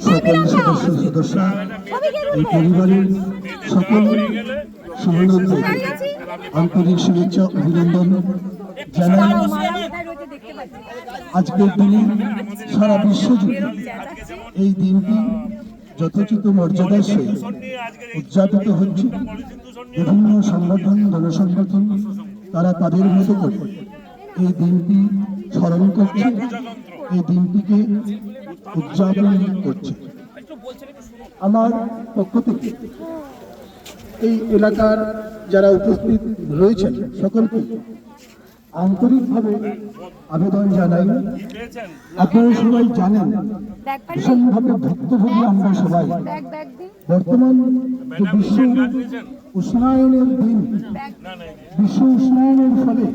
সকল সদস্য এই পরিবারের সকল সহযোগী আন্তরিক শুভেচ্ছা অভিনন্দন জানাই। আজকের দিনে সারা বিশ্বজুড়ে এই দিনটি যথোচিত মর্যাদার সহিত উদযাপিত হচ্ছে। বিভিন্ন সংগঠন জনসংগঠন তারা তাদের মতো করে এই দিনটি স্মরণ করছে, এই দিনটিকে উদযাপন করছে। আমার পক্ষ থেকে এই এলাকার যারা উপস্থিত রয়েছেন সকলকে আন্তরিকভাবে আবেদন জানাই। আপনারা সবাই জানেন ভীষণভাবে ভুক্তভোগী আমরা সবাই। বর্তমান যে বিশ্ব উষ্ণায়নের দিন, বিশ্ব উষ্ণায়নের ফলে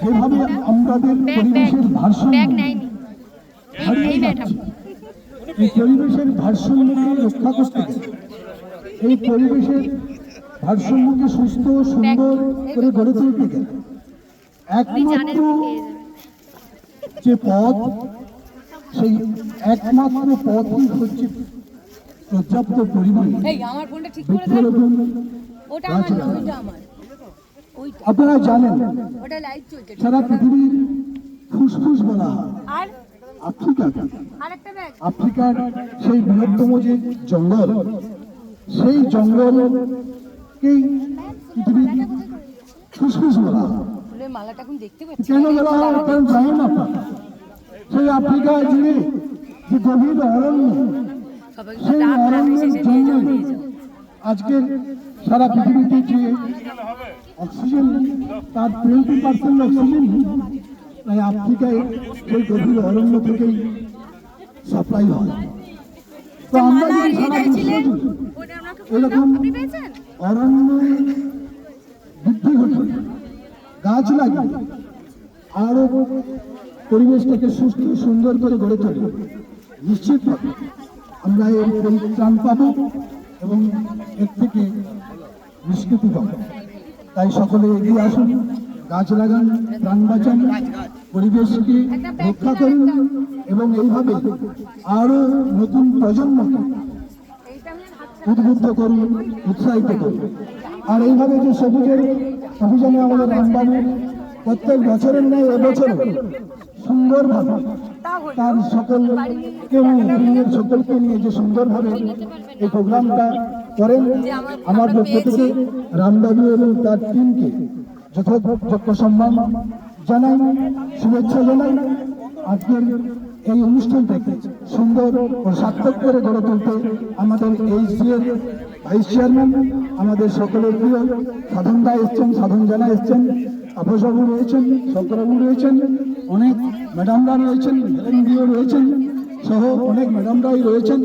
যেভাবে আমাদের পরিবেশের ভারসাম্য হারিয়ে যাচ্ছে, এই পরিবেশের ভারসাম্যকে রক্ষা করতে এই পরিবেশের ভারসাম্যকে সুস্থ সুন্দর করে গড়ে তুলতে গেলে একমাত্র যে পথ, সেই একমাত্র পথই হচ্ছে পর্যাপ্ত পরিমাণে বৃক্ষরোপণ। আপনারা জানেন সারা পৃথিবীর ফুসফুস বলা হয় আফ্রিকার সেই বৃহত্তম যে জঙ্গল, সেই জঙ্গলকেই পৃথিবীর ফুসফুস বলা হয়। কেন বলা হয় কারণ জানেন আপনারা, সেই আফ্রিকা জুড়ে যে গভীর অরণ্য, সেই অরণ্যের জন্য আজকের সারা পৃথিবীতে যে অক্সিজেন, তার 20% অক্সিজেন তাই আফ্রিকায় সেই গভীর অরণ্য থেকেই সাপ্লাই হয়। তো আমরা যদি সারা বিশ্ব এরকম অরণ্য বৃদ্ধি ঘটে গাছ লাগিয়ে আরো পরিবেশটাকে সুস্থ সুন্দর করে গড়ে তোলে, নিশ্চিতভাবে আমরা এর পরিত্রাণ পাব এবং এর থেকে নিষ্কৃতি পাব। তাই সকলে এগিয়ে আসুন, গাছ লাগান, প্রাণ বাঁচান, পরিবেশকে রক্ষা করুন এবং এইভাবে আরো নতুন প্রজন্মকে উদ্বুদ্ধ করুন, উৎসাহিত করুন। আর এইভাবে যে সবুজের অভিযানে আমাদের রামবাবু প্রত্যেক বছরের ন্যায় এবছরও সুন্দরভাবে তার সকলকে নিয়ে যে সুন্দরভাবে এই প্রোগ্রামটা করেন, আমার পক্ষ থেকে রামবাবু এবং তার টিমকে যথাযোগ্য সম্মান জানাই, শুভেচ্ছা জানাই। আজকের এই অনুষ্ঠানটাকে সুন্দর ও সার্থক করে গড়ে তুলতে আমাদের এইচসিএর ভাইস চেয়ারম্যান, আমাদের সকলের প্রিয় সাধনদা এসছেন, সাধন জানা এসছেন, তাপসবাবু রয়েছেন, শঙ্করবাবু রয়েছেন, অনেক ম্যাডামরা রয়েছেন, হেলেন্দিও রয়েছেন, সহ অনেক ম্যাডামরাই রয়েছেন।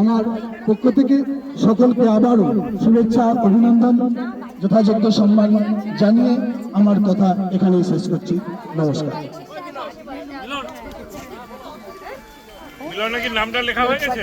আমার পক্ষ থেকে সকলকে আবারও শুভেচ্ছা অভিনন্দন যথাযোগ্য সম্মান জানিয়ে আমার কথা এখানেই শেষ করছি। নমস্কার। নাকি নামটা লেখা হয়ে গেছে?